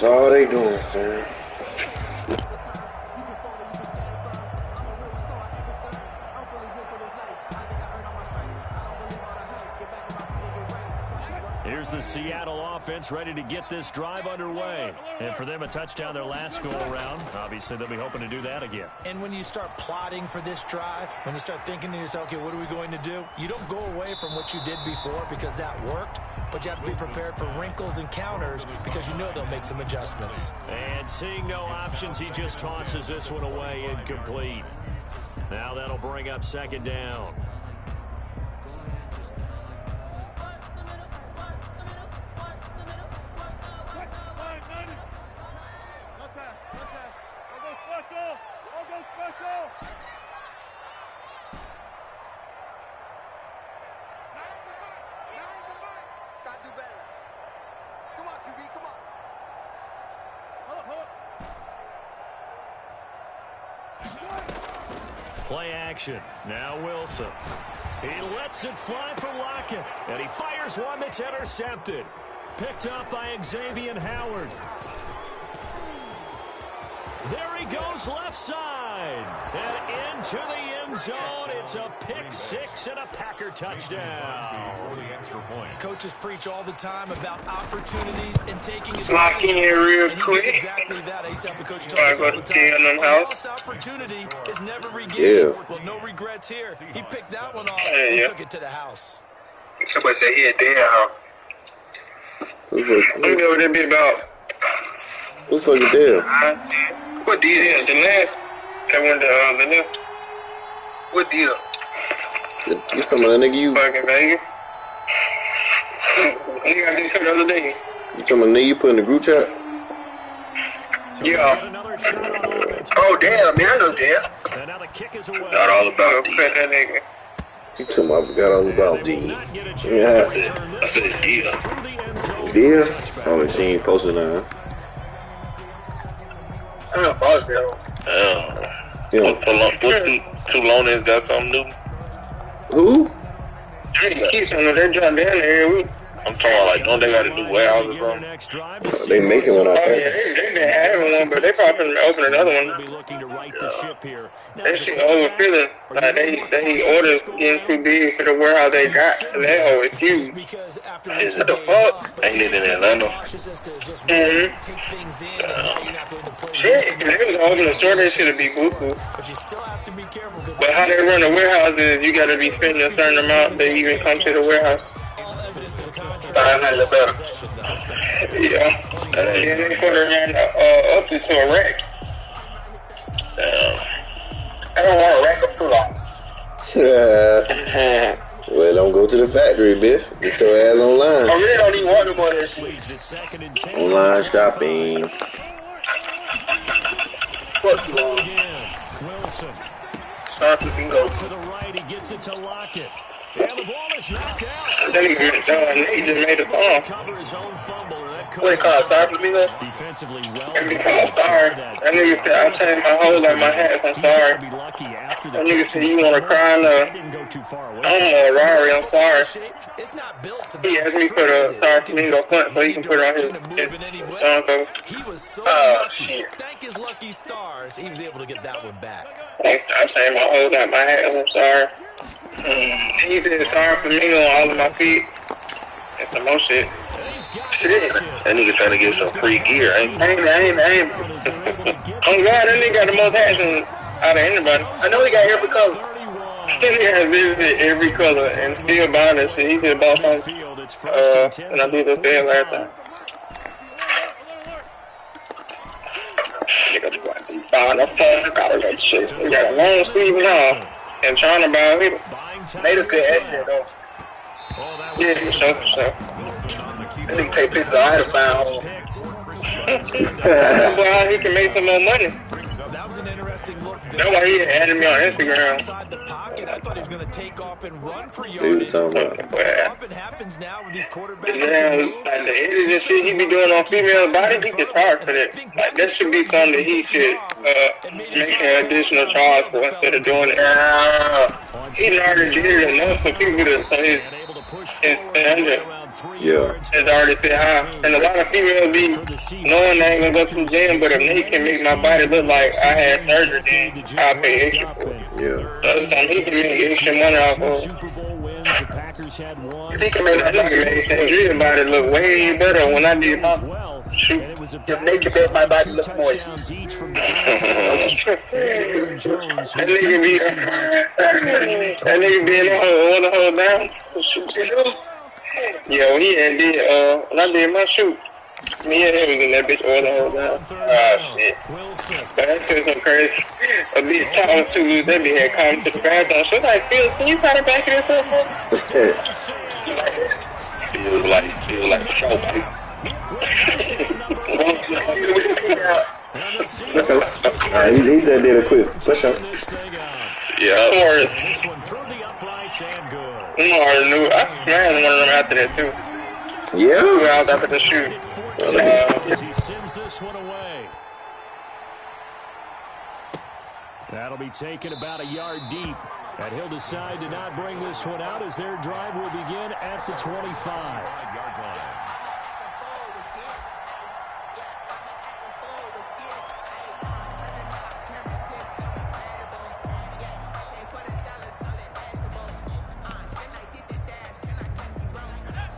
all they doing, fam. Here's the Seattle offense ready to get this drive underway. And for them, a touchdown their last go-around. Obviously, they'll be hoping to do that again. And when you start plotting for this drive, when you start thinking to yourself, okay, what are we going to do? You don't go away from what you did before because that worked, but you have to be prepared for wrinkles and counters because you know they'll make some adjustments. And seeing no options, he just tosses this one away incomplete. Now that'll bring up second down. Play action. Now Wilson. He lets it fly for Lockett. And he fires one that's intercepted. Picked up by Xavier Howard. There he goes left side. And into the end zone. It's a pick six and a Packer touchdown. Coaches preach all the time about opportunities and taking it. Lock in here real quick. Exactly that. I used to have a coach tell us all the time. Lost opportunity is never regained. Yeah. Well, no regrets here. He picked that one off and took it to the house. Somebody said he a dead house. I'm going to over there about. What's fucking deal? What deal? The last. That one, the left. What deal? You talking about that nigga you? Fucking Vegas. Nigga, I just heard the other day. You talking about the nigga you put in the group chat? Yeah. Oh, damn, man, I know damn. And now the kick is away. Not all about D. That nigga. You talking about I forgot all about D. Yeah. I said deal. Deal? I only seen posted now. I don't know if I was there. What two loaners got something new? Who? Hey, keep some of that jump down there every week. I'm talking about, like, don't they got to do warehouse or something? They making one out Oh, there. yeah, they've been having one, but they probably going to open another one. That shit overfilling. Like, they orders getting too big for the warehouse they got. So that hole is huge. What the fuck? Ain't it in Atlanta? Mm-hmm. Shit, if they was open a store, that shit be boo-boo. But how they run the warehouse is you got to be spending a certain amount to even come to the warehouse. Yeah. And they put her in up to a rack. I don't want to rack up too long. Yeah. Well, don't go to the factory, bitch. Get your ass online. I really don't even want to go to that shit. Online shopping. What's wrong? Wilson. Sorry for bingo. To the right, he gets it to Lockett. And the ball is knocked out. Then he just made a song. Cover his own fumble. What they call it? Sorry for bingo? Defensively well. That nigga sorry. That nigga said, I changed my whole like my hats. I'm sorry. That nigga said, you want to cry now? I'm on Rari. I'm sorry. He asked me for the sorry for bingo punt so he can put it on his song cover. He was so shit. Thank his lucky stars he was able to get that one back. I changed my whole like my hats. I'm sorry. He said sorry for me on all of my feet and some more shit. Shit. That nigga trying to get some free gear. Ain't. Oh God, that nigga got the most hats out of anybody. I know he got every color. That nigga has visited every color and still buying that shit. He just bought some. And I did the sale last time. Nigga buying a fuck out of that shit. He got a long sleeve now and trying to buy it. Made a good estimate though. Yeah, for sure. I think take pictures of items down home. That's why he can make some more money. That was an interesting look. That's why he added me on Instagram. Inside the pocket, I thought he was going to take off and run for yardage. Often happens now with these quarterbacks. Yeah, like the edges and shit he be doing on female body, he gets hard for that. Like that should be something that he should make an additional charge for instead of doing it. He already did it enough for people to say his standard. Yeah. It's already said how. And a lot of females be knowing they ain't gonna go to the gym, but if they can make my body look like I had surgery, then I'll pay extra for it. Yeah. The other time he can make extra money off of. He can make that nigga make Sandria's body look way better when I did my shoot. If Nate made my body look moist. That nigga be in the hole down. Yeah, when he had did when I did my shoot, me and him was in that bitch all the whole down. Ah, shit. But that shit was so crazy. A bitch talking to me, that bitch had come to the bathroom. She was like, Phil, can you try to back this up? Feels like a show, baby. He just did a quick push up. Yeah, of course. I smashed one of them after that, too. Yeah. 2 hours after the shoot. As he sends this one away. That'll be taken about a yard deep. And he'll decide to not bring this one out as their drive will begin at the 25-yard line.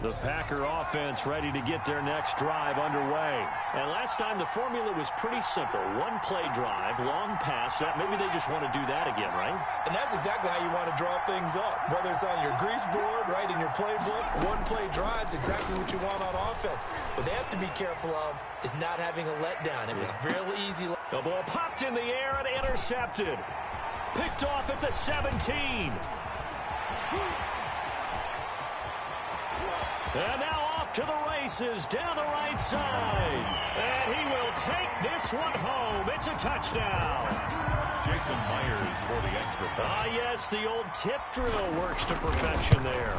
The Packer offense ready to get their next drive underway. And last time the formula was pretty simple. One-play drive, long pass. Maybe they just want to do that again, right? And that's exactly how you want to draw things up. Whether it's on your grease board, right, in your playbook, one-play drive's exactly what you want on offense. What they have to be careful of is not having a letdown. It was real easy. The ball popped in the air and intercepted. Picked off at the 17. And now off to the races down the right side. And he will take this one home. It's a touchdown. Jason Myers for the extra point. Ah, yes, the old tip drill works to perfection there.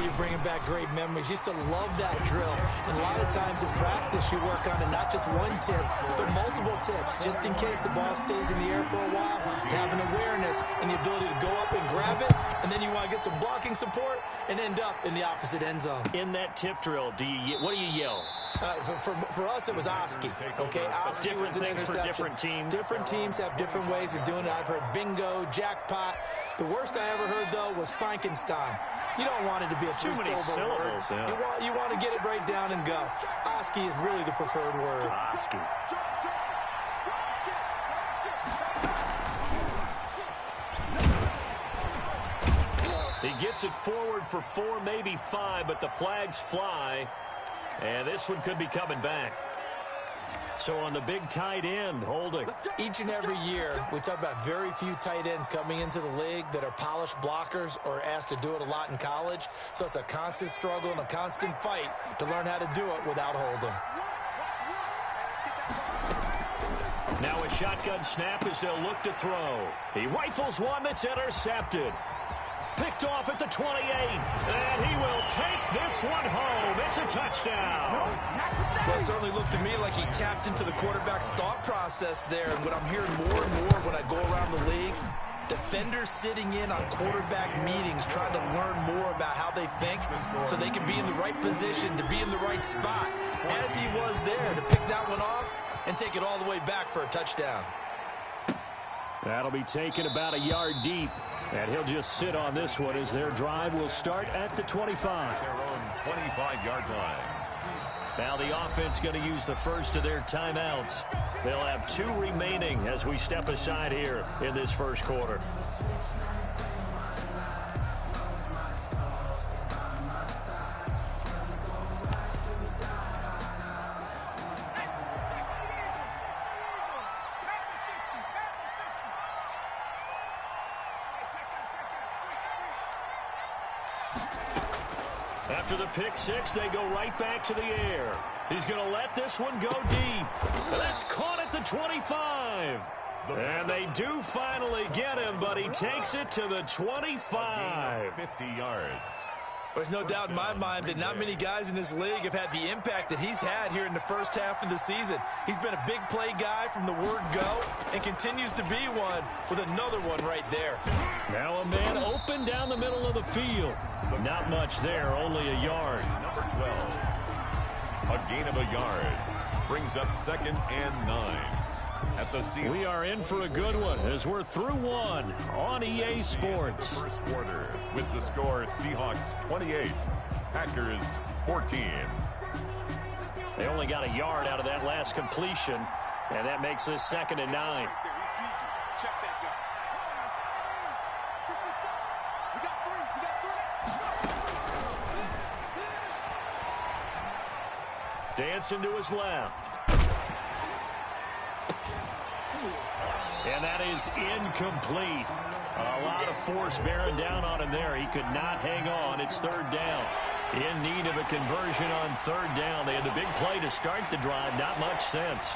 You're bringing back great memories. Used to love that drill. And a lot of times in practice, you work on it, not just one tip, but multiple tips, just in case the ball stays in the air for a while. To have an awareness and the ability to go up and grab it, and then you want to get some blocking support and end up in the opposite end zone. In that tip drill, what do you yell? For us, it was Oski. Okay, Oski was an interception. Different teams. Different teams have different ways of doing it. I've heard bingo, jackpot. The worst I ever heard, though, was Frankenstein. You don't want it to be a three-syllable word. Yeah. You want to get it right down and go. Oski is really the preferred word. Oski. He gets it forward for 4, maybe 5, but the flags fly. And this one could be coming back. So on the big tight end, holding. Each and every year, we talk about very few tight ends coming into the league that are polished blockers or asked to do it a lot in college. So it's a constant struggle and a constant fight to learn how to do it without holding. Now a shotgun snap as they'll look to throw. He rifles one that's intercepted. Picked off at the 28, and he will take this one home. It's a touchdown. Well, it certainly looked to me like he tapped into the quarterback's thought process there. And what I'm hearing more and more when I go around the league, defenders sitting in on quarterback meetings trying to learn more about how they think so they can be in the right position, to be in the right spot, as he was there to pick that one off and take it all the way back for a touchdown. That'll be taken about a yard deep. And he'll just sit on this one as their drive will start at the 25. Their own 25-yard line. Now the offense going to use the first of their timeouts. They'll have 2 remaining as we step aside here in this first quarter. After the pick 6, they go right back to the air. He's going to let this one go deep. That's caught at the 25. And they do finally get him, but he takes it to the 25. 50 yards. There's no doubt in my mind that not many guys in this league have had the impact that he's had here in the first half of the season. He's been a big play guy from the word go and continues to be one with another one right there. Now a man open down the middle of the field. Not much there, only a yard. Number 12. A gain of a yard. Brings up 2nd and 9. At the Seahawks. We are in for a good one as we're through one on EA Sports. First quarter with the score Seahawks 28, Packers 14. They only got a yard out of that last completion, and that makes this 2nd and 9. Dancing to his left. And that is incomplete. A lot of force bearing down on him there. He could not hang on. It's 3rd down. In need of a conversion on 3rd down. They had the big play to start the drive. Not much sense.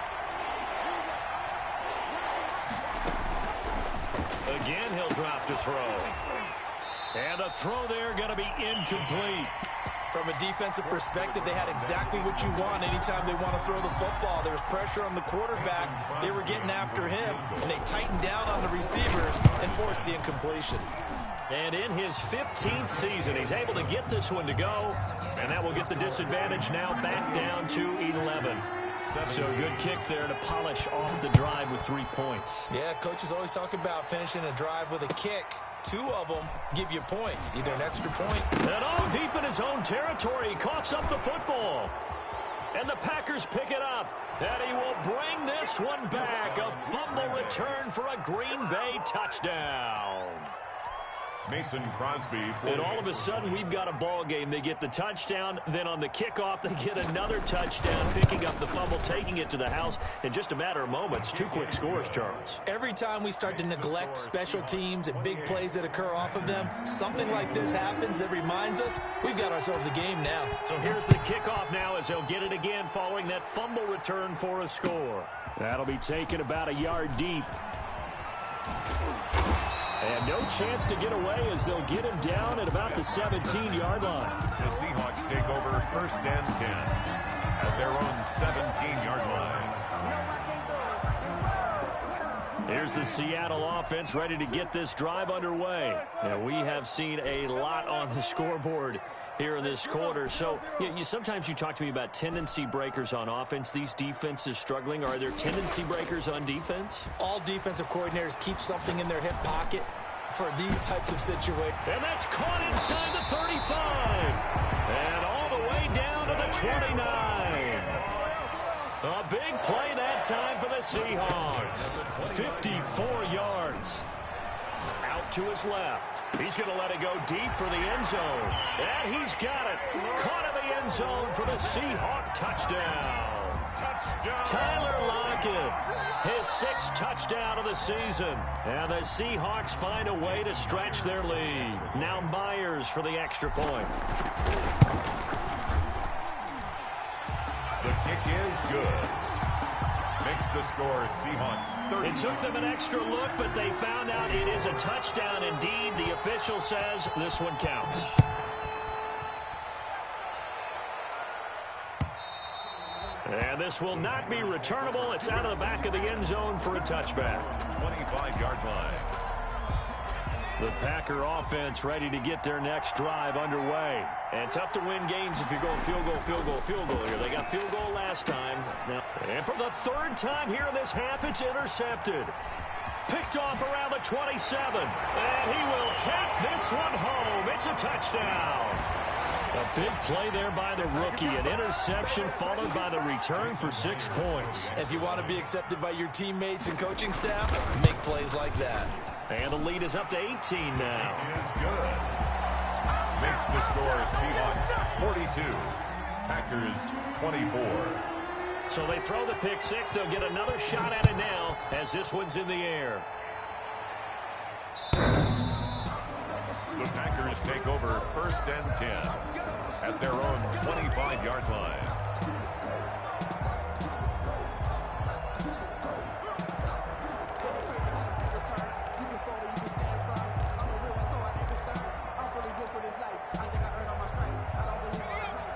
Again, he'll drop to throw. And the throw there going to be incomplete. From a defensive perspective, they had exactly what you want anytime they want to throw the football. There was pressure on the quarterback. They were getting after him, and they tightened down on the receivers and forced the incompletion. And in his 15th season, he's able to get this one to go, and that will get the disadvantage now back down to 11. So good kick there to polish off the drive with 3 points. Yeah, coaches always talk about finishing a drive with a kick. 2 of them give you points, either an extra point. And all deep in his own territory, he coughs up the football. And the Packers pick it up. And he will bring this one back. A fumble return for a Green Bay touchdown. Mason Crosby. And all of a sudden, we've got a ball game. They get the touchdown. Then on the kickoff, they get another touchdown, picking up the fumble, taking it to the house in just a matter of moments. 2 quick scores, Charles. Every time we start to neglect special teams and big plays that occur off of them, something like this happens that reminds us we've got ourselves a game now. So here's the kickoff now as they'll get it again following that fumble return for a score. That'll be taken about a yard deep. And no chance to get away as they'll get him down at about the 17-yard line. The Seahawks take over 1st and 10 at their own 17-yard line. Here's the Seattle offense ready to get this drive underway. And we have seen a lot on the scoreboard here in this quarter. So sometimes you talk to me about tendency breakers on offense. These defenses struggling. Are there tendency breakers on defense? All defensive coordinators keep something in their hip pocket for these types of situations. And that's caught inside the 35. And all the way down to the 29. A big play that time for the Seahawks. 54 yards. Out to his left. He's going to let it go deep for the end zone. And he's got it. Caught in the end zone for the Seahawk touchdown. Tyler Lockett, his 6th touchdown of the season. And the Seahawks find a way to stretch their lead. Now Myers for the extra point. The kick is good. Makes the score Seahawks 30. It took them an extra look, but they found out it is a touchdown indeed. The official says this one counts. And this will not be returnable. It's out of the back of the end zone for a touchback. 25-yard line. The Packer offense ready to get their next drive underway. And tough to win games if you're going field goal, field goal, field goal here. They got field goal last time. Now, and for the 3rd time here in this half, it's intercepted. Picked off around the 27. And he will take this one home. It's a touchdown. A big play there by the rookie. An interception followed by the return for 6 points. If you want to be accepted by your teammates and coaching staff, make plays like that. And the lead is up to 18 now. It is good. Makes the score Seahawks 42. Packers 24. So they throw the pick 6. They'll get another shot at it now as this one's in the air. The Packers take over 1st and 10 at their own 25-yard line.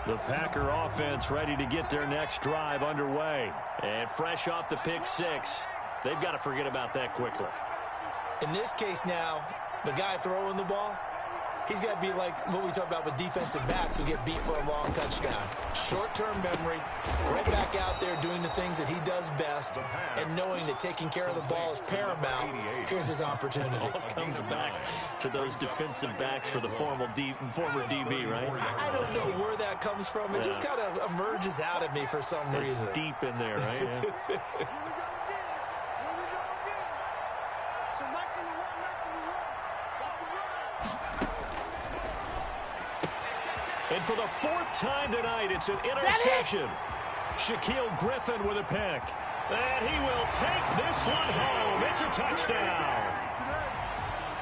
The Packer offense ready to get their next drive underway. And fresh off the pick six, they've got to forget about that quickly. In this case now, the guy throwing the ball, he's got to be like what we talk about with defensive backs who get beat for a long touchdown. Short-term memory, right back out there doing the things that he does best, and knowing that taking care of the ball is paramount. Here's his opportunity. All comes back to those defensive backs for the former DB, right? I don't know where that comes from. It just kind of emerges out of me for some reason. It's deep in there, right? Yeah. And for the fourth time tonight, it's an interception. Shaquille Griffin with a pick. And he will take this one home. It's a touchdown.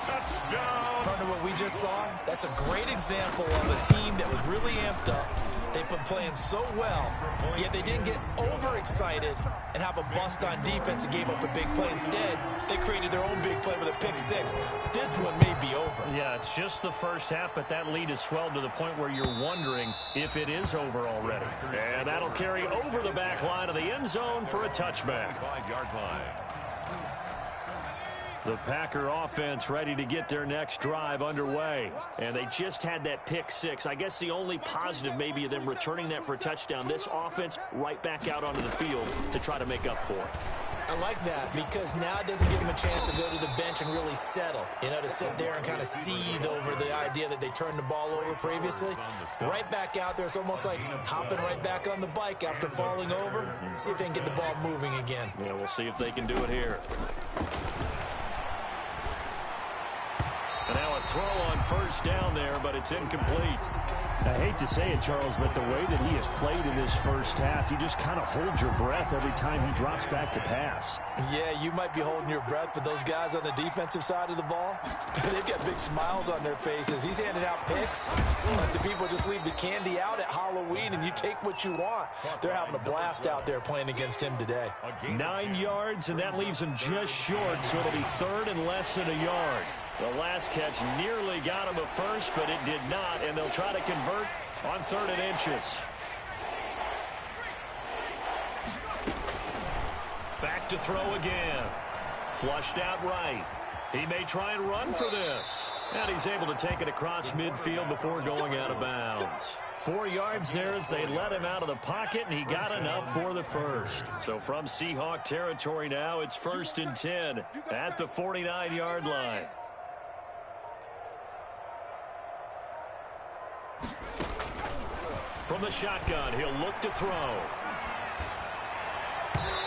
Touchdown. Partner, what we just saw, that's a great example of a team that was really amped up. They've been playing so well, yet they didn't get overexcited and have a bust on defense and gave up a big play. Instead, they created their own big play with a pick six. This one may be over. Yeah, it's just the first half, but that lead has swelled to the point where you're wondering if it is over already. And that'll carry over the back line of the end zone for a touchback. 5-yard line. The Packer offense ready to get their next drive underway. And they just had that pick six. I guess the only positive maybe of them returning that for a touchdown. This offense right back out onto the field to try to make up for it. I like that because now it doesn't give them a chance to go to the bench and really settle. You know, to sit there and kind of seethe over the idea that they turned the ball over previously. Right back out there. It's almost like hopping right back on the bike after falling over. See if they can get the ball moving again. Yeah, we'll see if they can do it here. And now a throw on first down there, but it's incomplete. I hate to say it, Charles, but the way that he has played in this first half, you just kind of hold your breath every time he drops back to pass. Yeah, you might be holding your breath, but those guys on the defensive side of the ball, they've got big smiles on their faces. He's handing out picks. Like the people just leave the candy out at Halloween, and you take what you want. They're having a blast out there playing against him today. 9 yards, and that leaves him just short, so it'll be third and less than a yard. The last catch nearly got him a first, but it did not, and they'll try to convert on 3rd and inches. Back to throw again. Flushed out right. He may try and run for this. And he's able to take it across midfield before going out of bounds. 4 yards there as they let him out of the pocket, and he got enough for the first. So from Seahawk territory now, it's 1st and 10 at the 49-yard line. From the shotgun, he'll look to throw.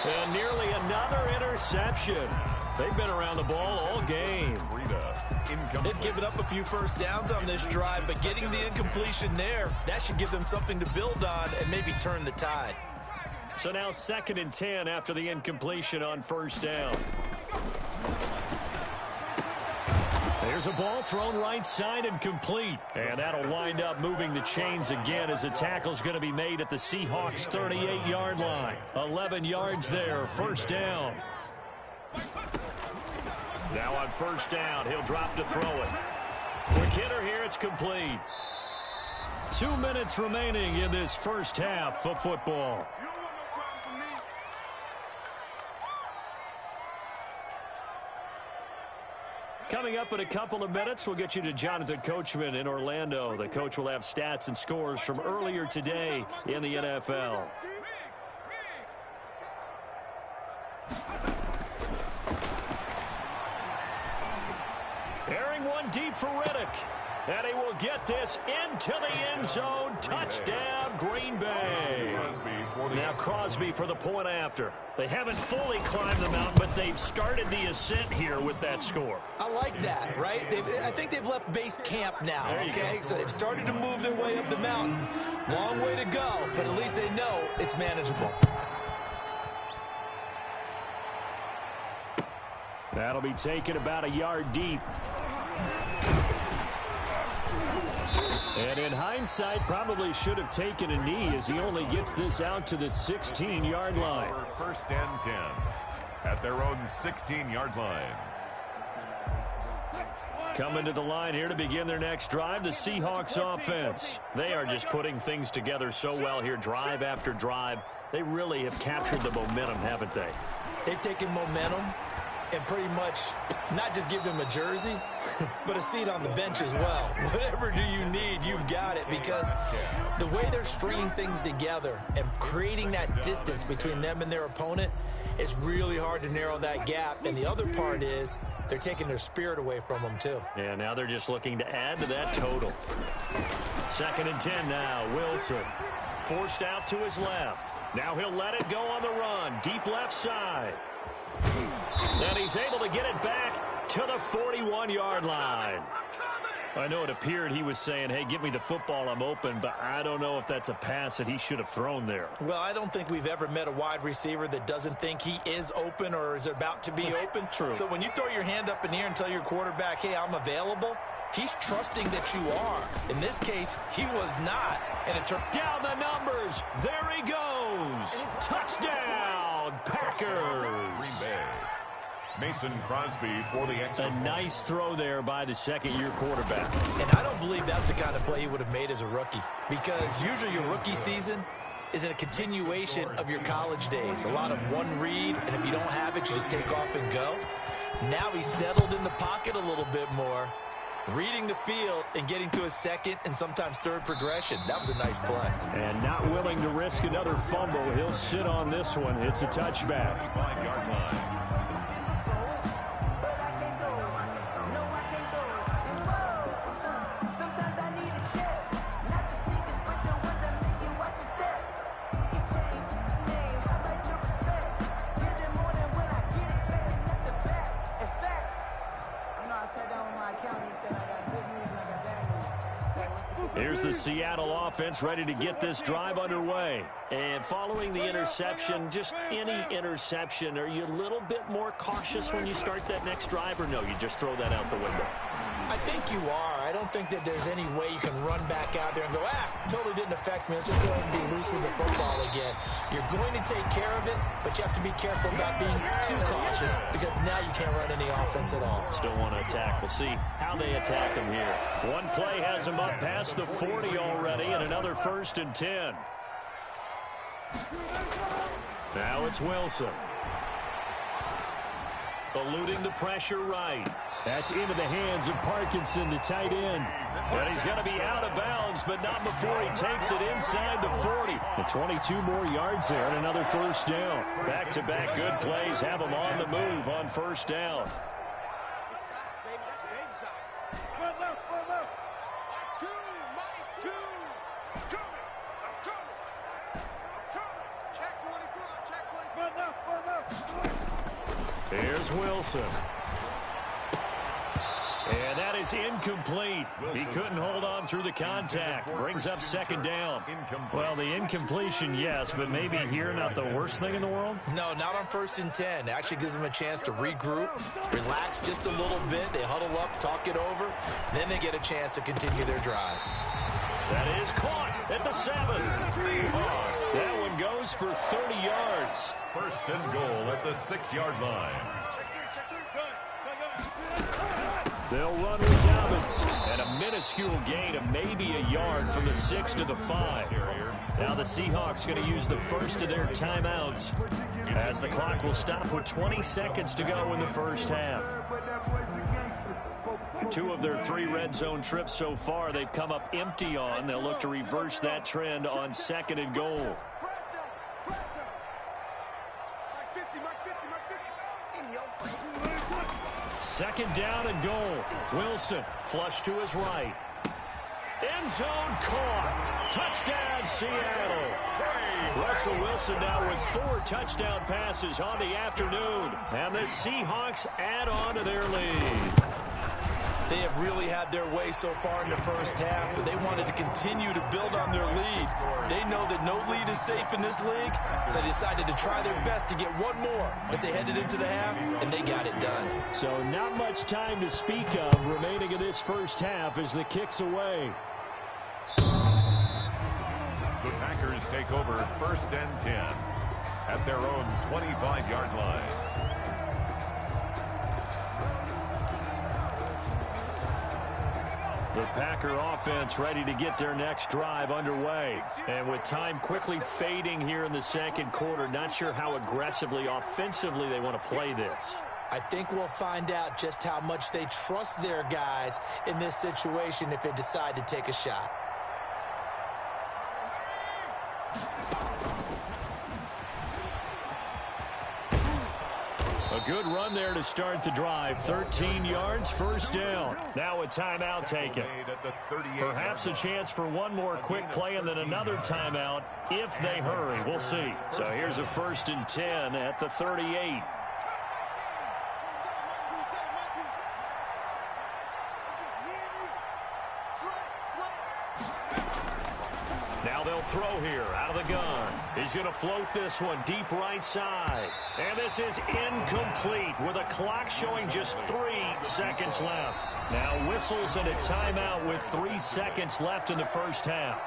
And nearly another interception. They've been around the ball all game. They've given up a few first downs on this drive, but getting the incompletion there, that should give them something to build on and maybe turn the tide. So now 2nd and 10 after the incompletion on first down. There's a ball thrown right side and complete. And that'll wind up moving the chains again as the tackle's going to be made at the Seahawks' 38-yard line. 11 yards there, first down. Now on first down, he'll drop to throw it. Quick hitter here, it's complete. 2 minutes remaining in this first half of football. Coming up in a couple of minutes, we'll get you to Jonathan Coachman in Orlando. The coach will have stats and scores from earlier today in the NFL. Airing one deep for Riddick. And he will get this into the end zone. Touchdown, Green Bay. Now Crosby for the point after. They haven't fully climbed the mountain, but they've started the ascent here with that score. I like that, right? I think they've left base camp now, okay? So they've started to move their way up the mountain. Long way to go, but at least they know it's manageable. That'll be taken about a yard deep. And in hindsight, probably should have taken a knee as he only gets this out to the 16-yard line. 1st and 10 at their own 16-yard line. Coming to the line here to begin their next drive, the Seahawks offense. They are just putting things together so well here, drive after drive. They really have captured the momentum, haven't they? They've taken momentum and pretty much not just give him a jersey, but a seat on the bench as well. Whatever do you need, you've got it, because the way they're stringing things together and creating that distance between them and their opponent, it's really hard to narrow that gap. And the other part is they're taking their spirit away from them, too. Yeah, now they're just looking to add to that total. 2nd and 10 now. Wilson forced out to his left. Now he'll let it go on the run. Deep left side. And he's able to get it back to the 41-yard line. I know it appeared he was saying, hey, give me the football, I'm open, but I don't know if that's a pass that he should have thrown there. Well, I don't think we've ever met a wide receiver that doesn't think he is open or is about to be open. True. So when you throw your hand up in the air and tell your quarterback, hey, I'm available, he's trusting that you are. In this case, he was not. And it turned down the numbers. There he goes. Touchdown, Packers. Green Bay. Mason Crosby for the extra point. A nice throw there by the second-year quarterback. And I don't believe that's the kind of play he would have made as a rookie, because usually your rookie season is a continuation of your college days. A lot of one read, and if you don't have it, you just take off and go. Now he's settled in the pocket a little bit more, reading the field and getting to a second and sometimes third progression. That was a nice play. And not willing to risk another fumble. He'll sit on this one. It's a touchback. 25-yard line. Here's the Seattle offense ready to get this drive underway. And following the interception, just any interception, are you a little bit more cautious when you start that next drive, or no, you just throw that out the window? I think you are. I don't think that there's any way you can run back out there and go, totally didn't affect me. Let's just go ahead and be loose with the football again. You're going to take care of it, but you have to be careful about being too cautious, because now you can't run any offense at all. Still want to attack. We'll see how they attack him here. One play has him up past the 40 already, and another 1st and 10. Now it's Wilson. Eluding the pressure right. That's into the hands of Parkinson, the tight end. But he's going to be out of bounds, but not before he takes it inside the 40. And 22 more yards there and another 1st down. Back-to-back good plays have him on the move on 1st down. Here's Wilson. And that is incomplete. He couldn't hold on through the contact. Brings up 2nd down. Well, the incompletion, yes, but maybe here not the worst thing in the world? No, not on 1st and 10. It actually gives them a chance to regroup, relax just a little bit. They huddle up, talk it over. Then they get a chance to continue their drive. That is caught at the 7. That one goes for 30 yards. 1st and goal at the 6-yard line. They'll run with Dobbins. And a minuscule gain of maybe a yard from the 6 to the 5. Now the Seahawks going to use the first of their timeouts, as the clock will stop with 20 seconds to go in the 1st half. 2 of their 3 red zone trips so far they've come up empty on. They'll look to reverse that trend on 2nd and goal. Second down and goal. Wilson flush to his right. End zone caught. Touchdown, Seattle. Russell Wilson now with 4 touchdown passes on the afternoon. And the Seahawks add on to their lead. They have really had their way so far in the 1st half, but they wanted to continue to build on their lead. They know that no lead is safe in this league, so they decided to try their best to get one more as they headed into the half, and they got it done. So not much time to speak of remaining in this 1st half as the kick's away. The Packers take over 1st and 10 at their own 25-yard line. The Packer offense ready to get their next drive underway. And with time quickly fading here in the second quarter, not sure how aggressively, offensively they want to play this. I think we'll find out just how much they trust their guys in this situation if they decide to take a shot. A good run there to start the drive. 13 yards, first down. Now a timeout taken. Perhaps a chance for one more quick play and then another timeout if they hurry. We'll see. So here's a 1st and 10 at the 38. Now they'll throw here out of the gun. He's going to float this one deep right side. And this is incomplete with a clock showing just 3 seconds left. Now whistles and a timeout with 3 seconds left in the first half.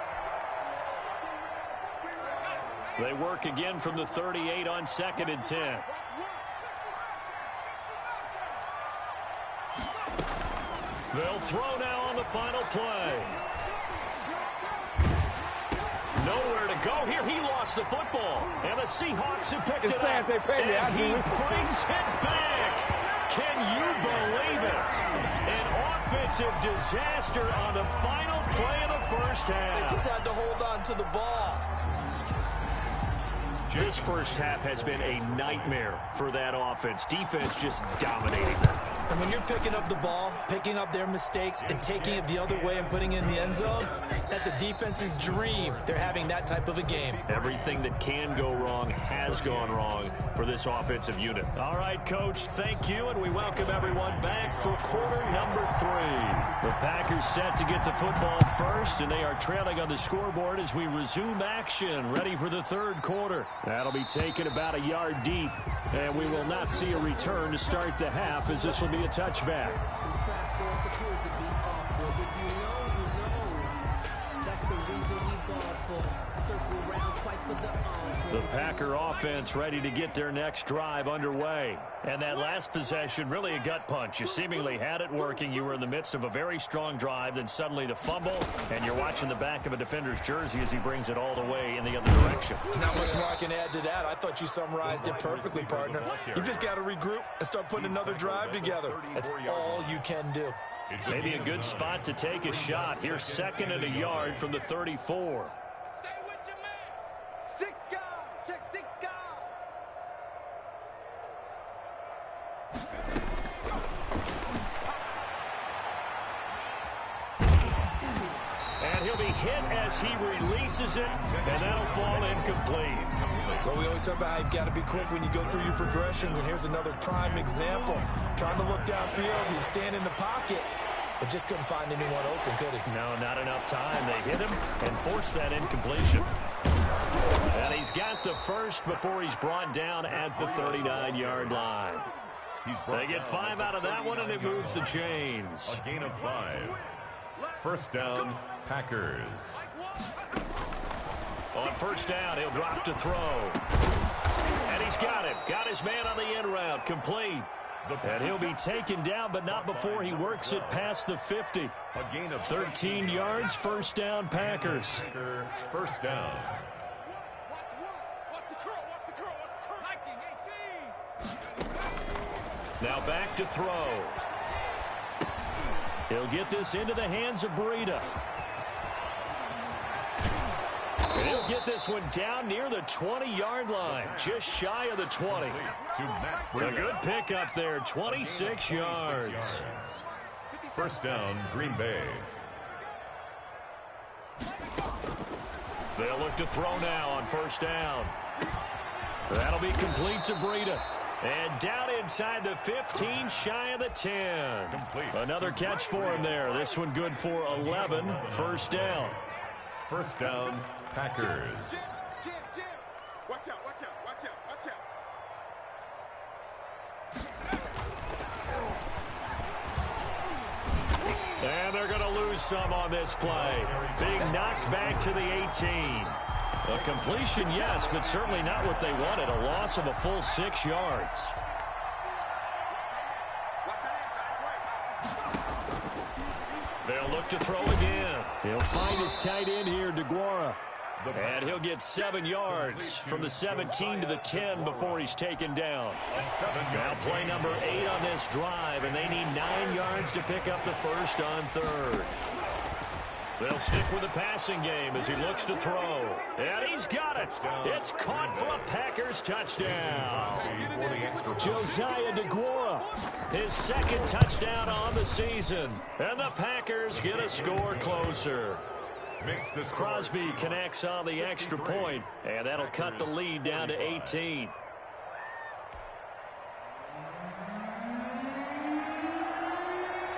They work again from the 38 on 2nd and 10. They'll throw now on the final play. Nowhere to go here. He lost the football. And the Seahawks have picked it up. And he brings it back. Can you believe it? An offensive disaster on the final play of the first half. They just had to hold on to the ball. This first half has been a nightmare for that offense. Defense just dominating them. And when you're picking up the ball, picking up their mistakes, and taking it the other way and putting it in the end zone, that's a defense's dream. They're having that type of a game. Everything that can go wrong has gone wrong for this offensive unit. All right, Coach, thank you, and we welcome everyone back for quarter number 3. The Packers set to get the football first, and they are trailing on the scoreboard as we resume action, ready for the third quarter. That'll be taken about a yard deep, and we will not see a return to start the half as this will be a touchback. The Packer offense ready to get their next drive underway. And that last possession, really a gut punch. You seemingly had it working. You were in the midst of a very strong drive, then suddenly the fumble, and you're watching the back of a defender's jersey as he brings it all the way in the other direction. There's not much more I can add to that. I thought you summarized it perfectly, partner. You just got to regroup and start putting another drive together. That's all you can do. Maybe a good spot to take a shot. Here's 2nd and a yard from the 34. As he releases it, and that'll fall incomplete. Well, we always talk about how you've got to be quick when you go through your progressions, and here's another prime example. Trying to look downfield, he was standing in the pocket, but just couldn't find anyone open, could he? No, not enough time. They hit him and forced that incompletion. And he's got the first before he's brought down at the 39-yard line. They get 5 out of that one, and it moves the chains. A gain of 5. First down, Packers. On first down, he'll drop to throw. And he's got it. Got his man on the end route. Complete. And he'll be taken down, but not before he works it past the 50. A gain of 13 yards, first down, Packers. First down. Now back to throw. He'll get this into the hands of Breida. And he'll get this one down near the 20-yard line, just shy of the 20. A good pickup there, 26 yards. First down, Green Bay. They'll look to throw now on first down. That'll be complete to Breida. And down inside the 15, shy of the 10. Complete. Another catch for him there. This one good for 11. First down. First down, Packers. Watch out, watch out, watch out, watch out. And they're going to lose some on this play. Being knocked back to the 18. A completion, yes, but certainly not what they wanted. A loss of a full 6 yards. They'll look to throw again. He'll find his tight end here, DeGuara. And he'll get 7 yards from the 17 to the 10 before he's taken down. Now play number 8 on this drive, and they need 9 yards to pick up the first on third. They'll stick with the passing game as he looks to throw. And he's got it. It's caught for a Packers touchdown. Josiah DeGuara, his second touchdown on the season. And the Packers get a score closer. Crosby connects on the extra point, and that'll cut the lead down to 18.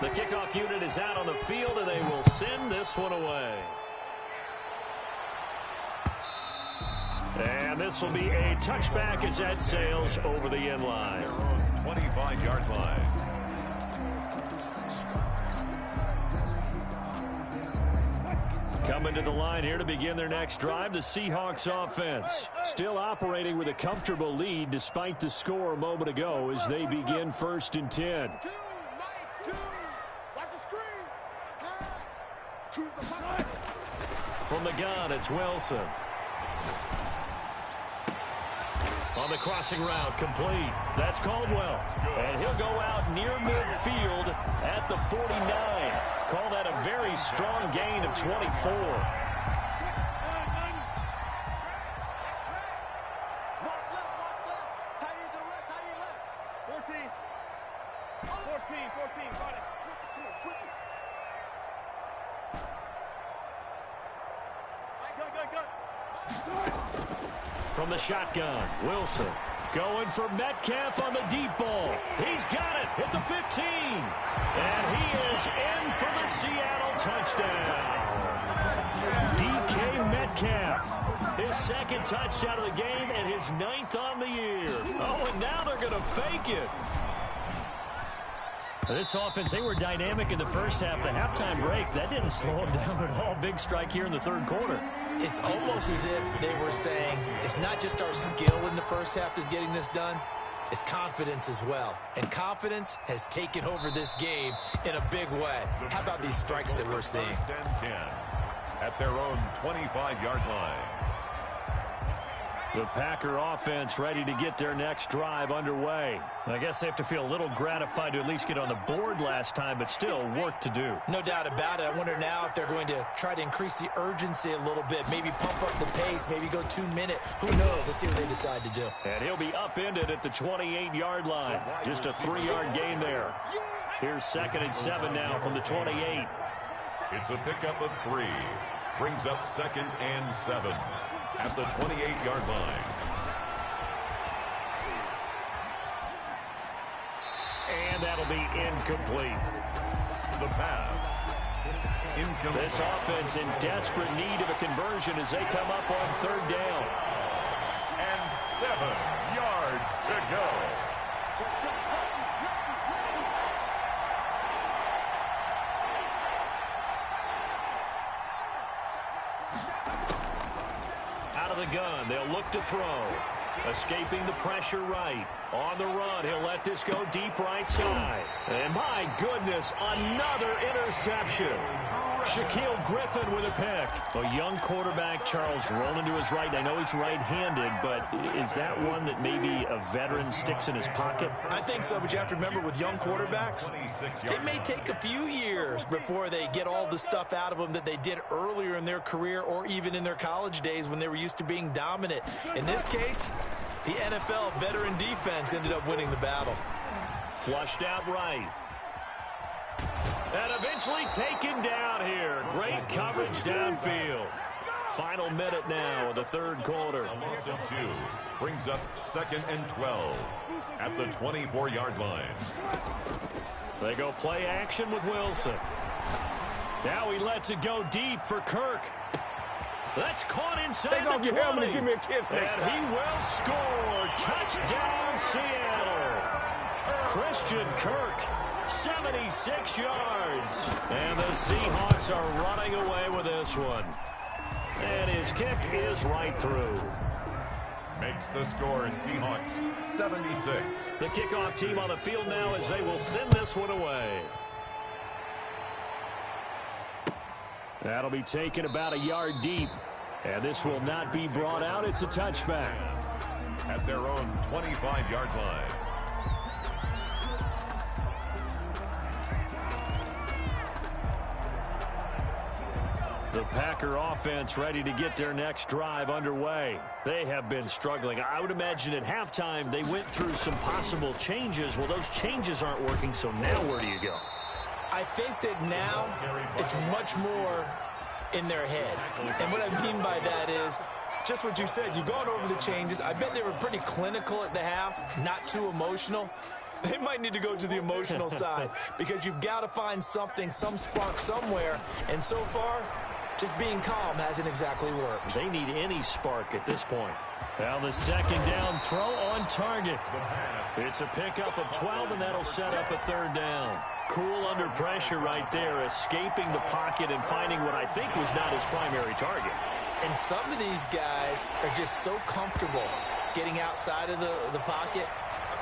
The kickoff unit is out on the field, and they will send this one away. And this will be a touchback as that sails over the end line. 25-yard line. Coming to the line here to begin their next drive, the Seahawks offense. Still operating with a comfortable lead despite the score a moment ago as they begin 1st and 10. From the gun, it's Wilson. On the crossing route, complete. That's Caldwell. And he'll go out near midfield at the 49. Call that a very strong gain of 24. From the shotgun, Wilson going for Metcalf on the deep ball. He's got it at the 15. And he is in for the Seattle touchdown. DK Metcalf, his second touchdown of the game and his 9th on the year. Oh, and now they're going to fake it. This offense, they were dynamic in the first half. The halftime break, that didn't slow them down at all. Big strike here in the third quarter. It's almost as if they were saying, it's not just our skill in the first half that's getting this done, it's confidence as well. And confidence has taken over this game in a big way. How about these strikes that we're seeing? 10 at their own 25-yard line. The Packer offense ready to get their next drive underway. I guess they have to feel a little gratified to at least get on the board last time, but still work to do. No doubt about it. I wonder now if they're going to try to increase the urgency a little bit, maybe pump up the pace, maybe go 2-minute. Who knows? Let's see what they decide to do. And he'll be upended at the 28-yard line. Just a 3-yard gain there. Here's 2nd and 7 now from the 28. It's a pickup of 3. Brings up 2nd and 7. At the 28-yard line. And that'll be incomplete. The pass. Incomplete. This offense in desperate need of a conversion as they come up on 3rd down. And 7 yards to go. The gun, they'll look to throw. Escaping the pressure right. On the run, he'll let this go deep right side. And my goodness, another interception. Shaquille Griffin with a pick. A young quarterback, Charles, rolling to his right. I know he's right-handed, but is that one that maybe a veteran sticks in his pocket? I think so, but you have to remember with young quarterbacks, it may take a few years before they get all the stuff out of them that they did earlier in their career or even in their college days when they were used to being dominant. In this case, the NFL veteran defense ended up winning the battle. Flushed out right. And eventually taken down here. Great coverage downfield. Final minute now of the third quarter. A loss of 2 brings up 2nd and 12 at the 24-yard line. They go play action with Wilson. Now he lets it go deep for Kirk. That's caught inside the 20. Give me a kiss and he will score. Touchdown, Seattle. Christian Kirk. 76 yards. And the Seahawks are running away with this one. And his kick is right through. Makes the score Seahawks 76. The kickoff team on the field now as they will send this one away. That'll be taken about a yard deep. And this will not be brought out. It's a touchback. At their own 25-yard line. The Packer offense ready to get their next drive underway. They have been struggling. I would imagine at halftime they went through some possible changes. Well, those changes aren't working, so now where do you go? I think that now it's much more in their head. And what I mean by that is just what you said. You've gone over the changes. I bet they were pretty clinical at the half, not too emotional. They might need to go to the emotional side because you've got to find something, some spark somewhere. And so far, just being calm hasn't exactly worked. They need any spark at this point. Now the second down throw on target. It's a pickup of 12, and that'll set up a third down. Cool under pressure right there, escaping the pocket and finding what I think was not his primary target. And some of these guys are just so comfortable getting outside of the pocket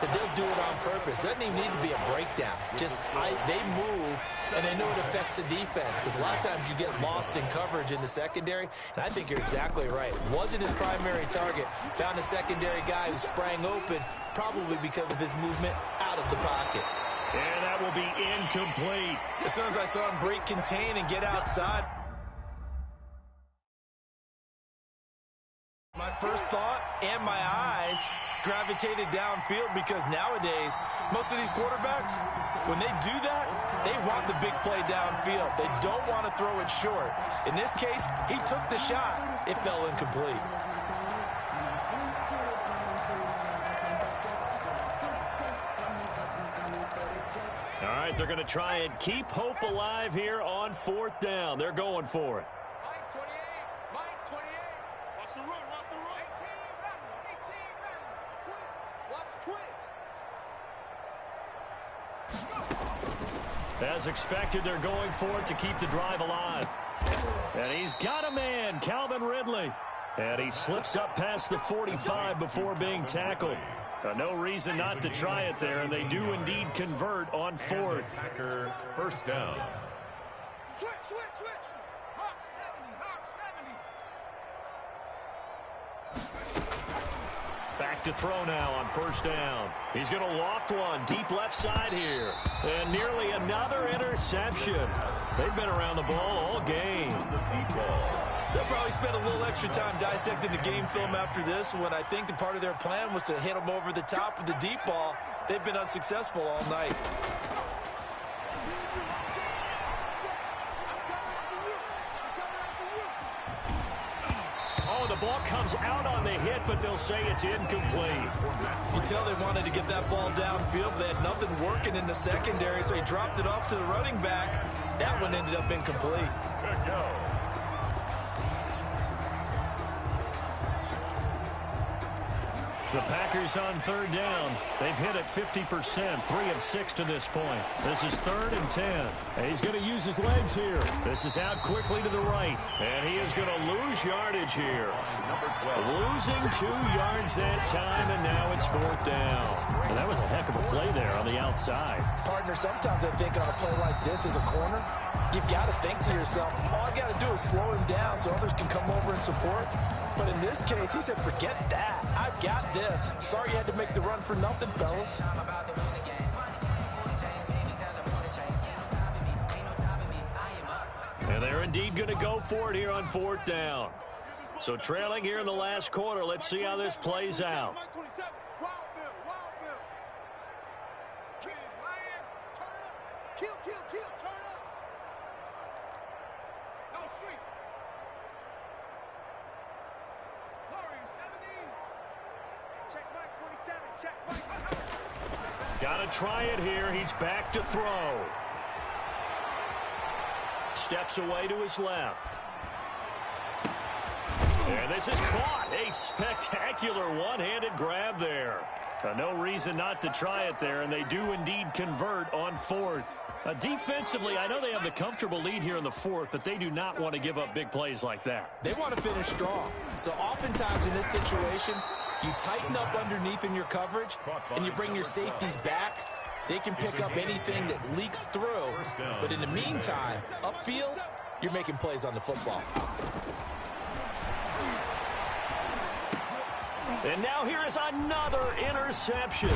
that they'll do it on purpose. It doesn't even need to be a breakdown. Just they move, and they know it affects the defense because a lot of times you get lost in coverage in the secondary, and I think you're exactly right. Wasn't his primary target. Found a secondary guy who sprang open, probably because of his movement out of the pocket. And that will be incomplete. As soon as I saw him break contain and get outside, my first thought and my eyes gravitated downfield because nowadays, most of these quarterbacks, when they do that, they want the big play downfield. They don't want to throw it short. In this case, he took the shot. It fell incomplete. All right, they're going to try and keep hope alive here on fourth down. They're going for it. Mike 28, Mike 28. Watch the run, watch the run. 18 run, 18 run. Twins, watch twins. As expected, they're going for it to keep the drive alive. And he's got a man, Calvin Ridley. And he slips up past the 45 before being tackled. No reason not to try it there, and they do indeed convert on fourth. Packer first down. Switch, switch, switch. Hawk 70, Hawk 70. Back to throw now on first down. He's going to loft one deep left side here. And nearly another interception. They've been around the ball all game. The deep ball. They'll probably spend a little extra time dissecting the game film after this one. I think the part of their plan was to hit them over the top with the deep ball. They've been unsuccessful all night. Oh, the ball comes out on the hit, but they'll say it's incomplete. You tell they wanted to get that ball downfield. They had nothing working in the secondary, so he dropped it off to the running back. That one ended up incomplete. Good go. The Packers on third down. They've hit it 50%, 3 of 6 to this point. This is 3rd and 10. And he's going to use his legs here. This is out quickly to the right. And he is going to lose yardage here. Losing 2 yards that time, and now it's 4th down. And that was a heck of a play there on the outside. Partner, sometimes I think on a play like this as a corner, you've got to think to yourself, all I got to do is slow him down so others can come over and support. But in this case, he said, forget that. I've got this. Sorry you had to make the run for nothing, fellas. And they're indeed going to go for it here on 4th down. So trailing here in the last quarter, let's see how this plays out. Mike 27, Wild Bill, Wild Bill. Kid, Ryan, turn up. Kill, kill, kill, turn up. No street. Laurie, 70. Check Mike 27, check Mike. Got to try it here. He's back to throw. Steps away to his left. And this is caught. A spectacular one-handed grab there. No reason not to try it there, and they do indeed convert on 4th. Defensively, I know they have the comfortable lead here in the 4th, but they do not want to give up big plays like that. They want to finish strong. So oftentimes in this situation, you tighten up underneath in your coverage, and you bring your safeties back. They can pick up anything that leaks through. But in the meantime, upfield, you're making plays on the football. And now here is another interception.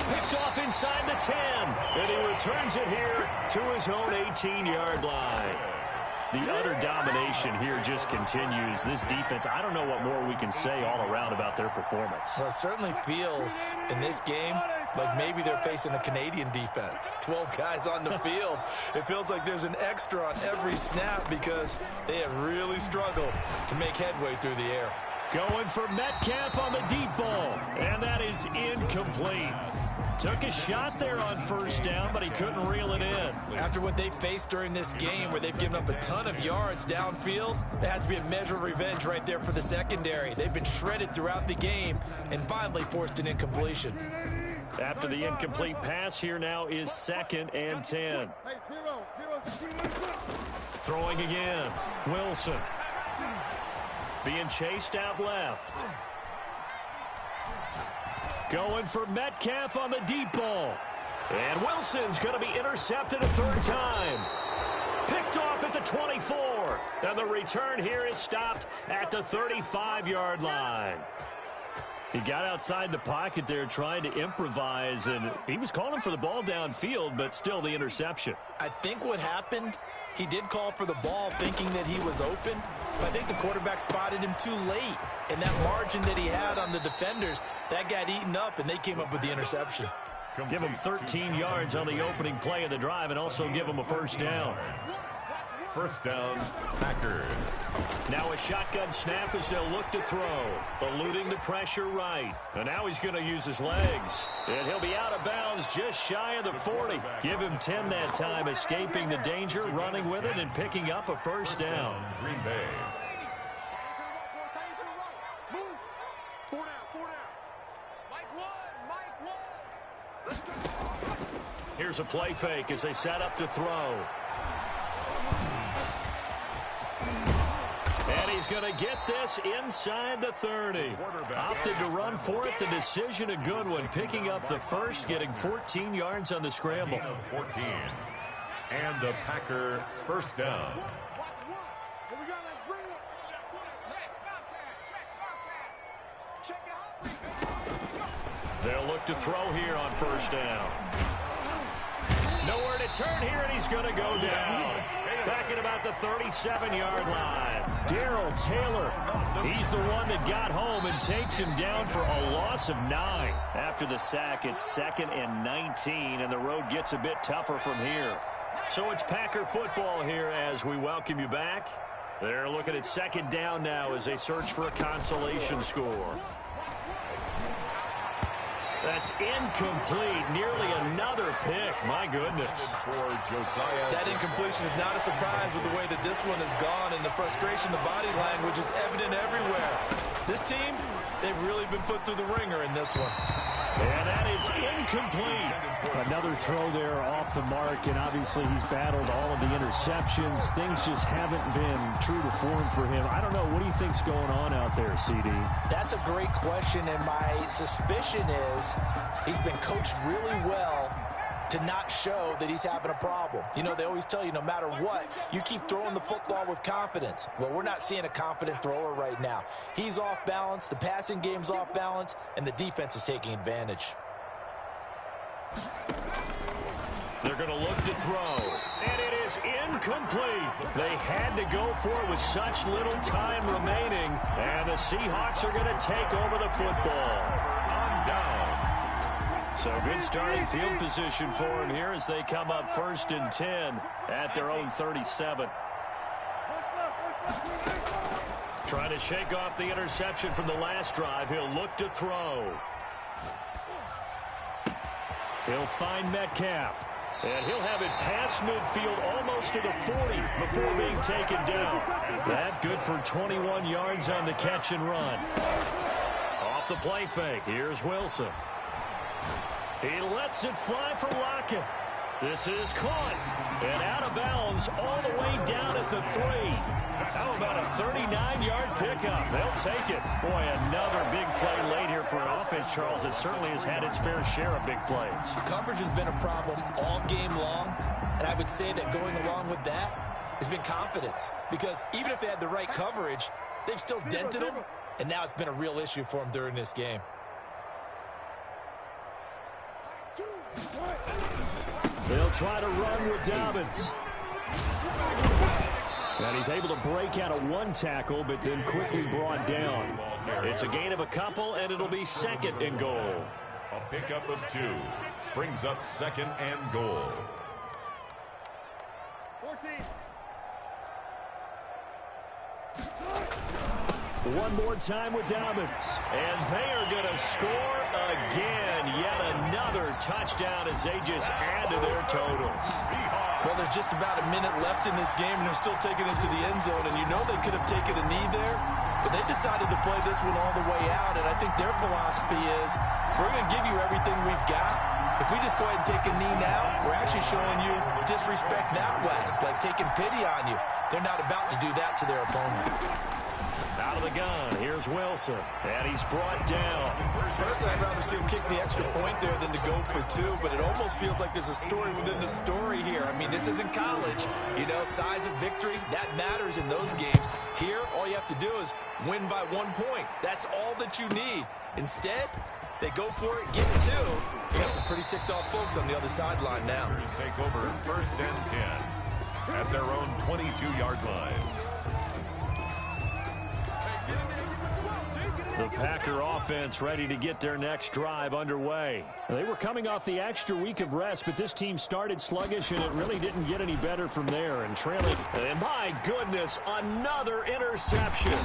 Picked off inside the 10. And he returns it here to his own 18-yard line. The utter domination here just continues. This defense, I don't know what more we can say all around about their performance. Well, it certainly feels in this game like maybe they're facing a Canadian defense. 12 guys on the field. It feels like there's an extra on every snap because they have really struggled to make headway through the air. Going for Metcalf on the deep ball, and that is incomplete. Took a shot there on first down, but he couldn't reel it in. After what they faced during this game where they've given up a ton of yards downfield, there has to be a measure of revenge right there for the secondary. They've been shredded throughout the game and finally forced an incompletion. After the incomplete pass, here now is 2nd and 10. Throwing again, Wilson. Being chased out left. Going for Metcalf on the deep ball. And Wilson's going to be intercepted a third time. Picked off at the 24. And the return here is stopped at the 35-yard line. He got outside the pocket there trying to improvise, and he was calling for the ball downfield, but still the interception. I think what happened, he did call for the ball thinking that he was open, but I think the quarterback spotted him too late. And that margin that he had on the defenders, that got eaten up, and they came up with the interception. Give him 13 yards on the opening play of the drive and also give him a first down. First down, Packers. Now a shotgun snap as they'll look to throw. Eluding the pressure right. And now he's going to use his legs. And he'll be out of bounds just shy of the 40. Give him 10 that time, escaping the danger, running with it, and picking up a first down. Green Bay. Here's a play fake as they set up to throw. And he's going to get this inside the 30. Opted to run for it. The decision a good one. Picking up the first, getting 14 yards on the scramble. 14. And the Packer first down. They'll look to throw here on first down. Nowhere to turn here, and he's going to go down. Back at about the 37-yard line. Darrell Taylor, he's the one that got home and takes him down for a loss of 9. After the sack, it's 2nd and 19, and the road gets a bit tougher from here. So it's Packer football here as we welcome you back. They're looking at 2nd down now as they search for a consolation score. That's incomplete. Nearly another pick. My goodness. That incompletion is not a surprise with the way that this one has gone, and the frustration, the body language is evident everywhere. This team, they've really been put through the ringer in this one. And that is incomplete. Another throw there off the mark, and obviously he's battled all of the interceptions. Things just haven't been true to form for him. I don't know. What do you think's going on out there, CD? That's a great question, and my suspicion is he's been coached really well to not show that he's having a problem. You know, they always tell you no matter what, you keep throwing the football with confidence. Well, we're not seeing a confident thrower right now. He's off balance, the passing game's off balance, and the defense is taking advantage. They're going to look to throw, and it is incomplete. They had to go for it with such little time remaining, and the Seahawks are going to take over the football. On down. So good starting field position for him here as they come up 1st and 10 at their own 37. Trying to shake off the interception from the last drive. He'll look to throw. He'll find Metcalf. And he'll have it past midfield almost to the 40 before being taken down. That good for 21 yards on the catch and run. Off the play fake. Here's Wilson. He lets it fly for Lockett. This is caught and out of bounds all the way down at the 3. How about a 39-yard pickup? They'll take it. Boy, another big play late here for an offense, Charles, that certainly has had its fair share of big plays. Coverage has been a problem all game long, and I would say that going along with that, has been confidence. Because even if they had the right coverage, they've still dented them, and now it's been a real issue for them during this game. They'll try to run with Dobbins. And he's able to break out of one tackle, but then quickly brought down. It's a gain of a couple, and it'll be second and goal. A pickup of 2 brings up second and goal. 14. One more time with Dobbins. And they are going to score again. Yet another touchdown as they just add to their totals. Well, there's just about a minute left in this game, and they're still taking it to the end zone. And you know they could have taken a knee there, but they decided to play this one all the way out. And I think their philosophy is, we're going to give you everything we've got. If we just go ahead and take a knee now, we're actually showing you disrespect that way, like taking pity on you. They're not about to do that to their opponent. Out of the gun, here's Wilson, and he's brought down. Personally, I'd rather see him kick the extra point there than to go for 2, but it almost feels like there's a story within the story here. I mean, this isn't college. You know, size of victory, that matters in those games. Here, all you have to do is win by 1 point. That's all that you need. Instead, they go for it, get 2. You got some pretty ticked-off folks on the other sideline now. Take over first and 10 at their own 22-yard line. The Packer offense ready to get their next drive underway. They were coming off the extra week of rest, but this team started sluggish, and it really didn't get any better from there. And trailing. And my goodness, another interception.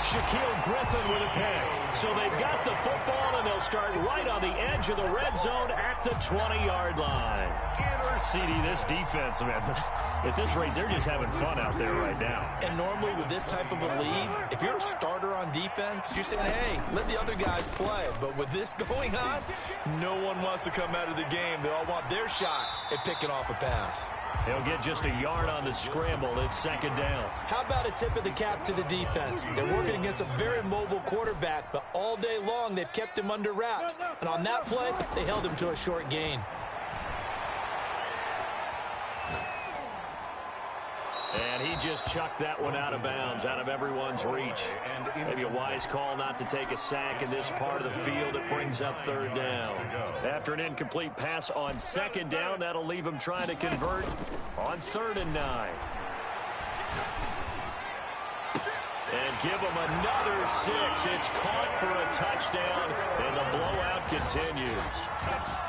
Shaquille Griffin with a pick. So they've got the football, and they'll start right on the edge of the red zone at the 20-yard line. CD, this defense, man, at this rate, they're just having fun out there right now. And normally with this type of a lead, if you're a starter on defense, you're saying, hey, let the other guys play. But with this going on, no one wants to come out of the game. They all want their shot at picking off a pass. He'll get just a yard on the scramble. It's second down. How about a tip of the cap to the defense? They're working against a very mobile quarterback, but all day long they've kept him under wraps. And on that play, they held him to a short gain. And he just chucked that one out of bounds, out of everyone's reach. Maybe a wise call not to take a sack in this part of the field. It brings up third down. After an incomplete pass on second down, that'll leave him trying to convert on 3rd and 9. And give him another 6. It's caught for a touchdown, and the blowout continues.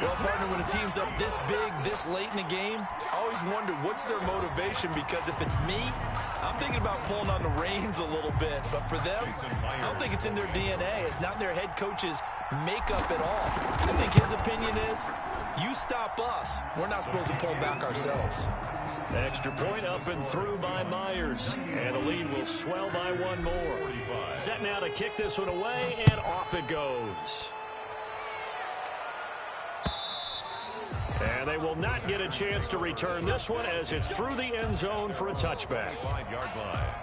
Well, partner, when a team's up this big, this late in the game, I always wonder what's their motivation, because if it's me, I'm thinking about pulling on the reins a little bit. But for them, I don't think it's in their DNA. It's not their head coach's makeup at all. I think his opinion is, you stop us, we're not supposed to pull back ourselves. Extra point up and through by Myers. And the lead will swell by 1 more. Set now to kick this one away, and off it goes. And they will not get a chance to return this one as it's through the end zone for a touchback. 5-yard line.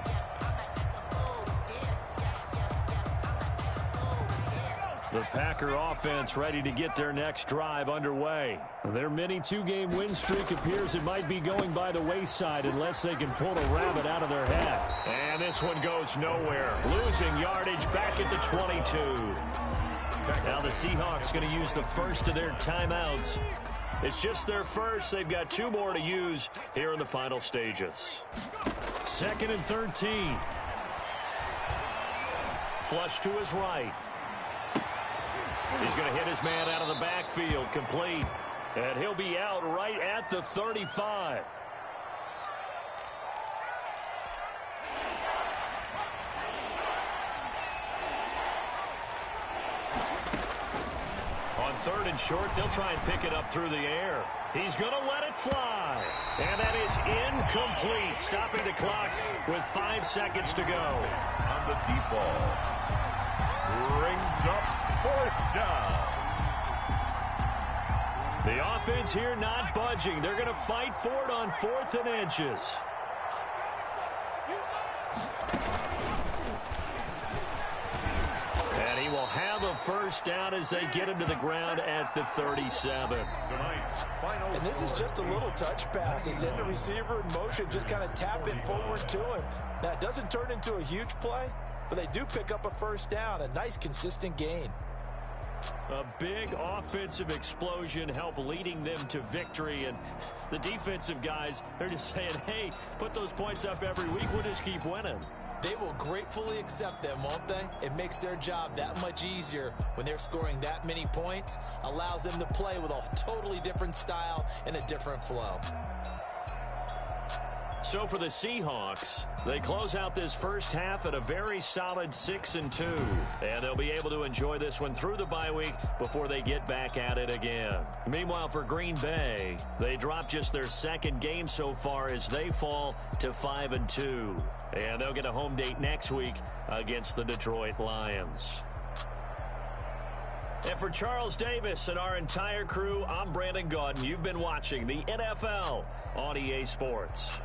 The Packer offense ready to get their next drive underway. Their mini 2-game win streak appears it might be going by the wayside unless they can pull a rabbit out of their hat. And this one goes nowhere. Losing yardage back at the 22. Now the Seahawks going to use the first of their timeouts. It's just their first. They've got 2 more to use here in the final stages. 2nd and 13. Flush to his right. He's going to hit his man out of the backfield, complete. And he'll be out right at the 35. On 3rd and short, they'll try and pick it up through the air. He's going to let it fly. And that is incomplete, stopping the clock with 5 seconds to go. On the deep ball. Brings up 4th down. The offense here not budging. They're going to fight for it on 4th and inches. And he will have a first down as they get him to the ground at the 37. And this is just a little touch pass. They send the receiver in motion, just kind of tap it forward to him. Now, it doesn't turn into a huge play, but they do pick up a first down, a nice, consistent gain. A big offensive explosion helped leading them to victory, and the defensive guys, they're just saying, hey, put those points up every week, we'll just keep winning. They will gratefully accept them, won't they? It makes their job that much easier when they're scoring that many points, allows them to play with a totally different style and a different flow. So for the Seahawks, they close out this first half at a very solid 6-2. And they'll be able to enjoy this one through the bye week before they get back at it again. Meanwhile, for Green Bay, they drop just their second game so far as they fall to 5-2. And they'll get a home date next week against the Detroit Lions. And for Charles Davis and our entire crew, I'm Brandon Gaudin. You've been watching the NFL on EA Sports.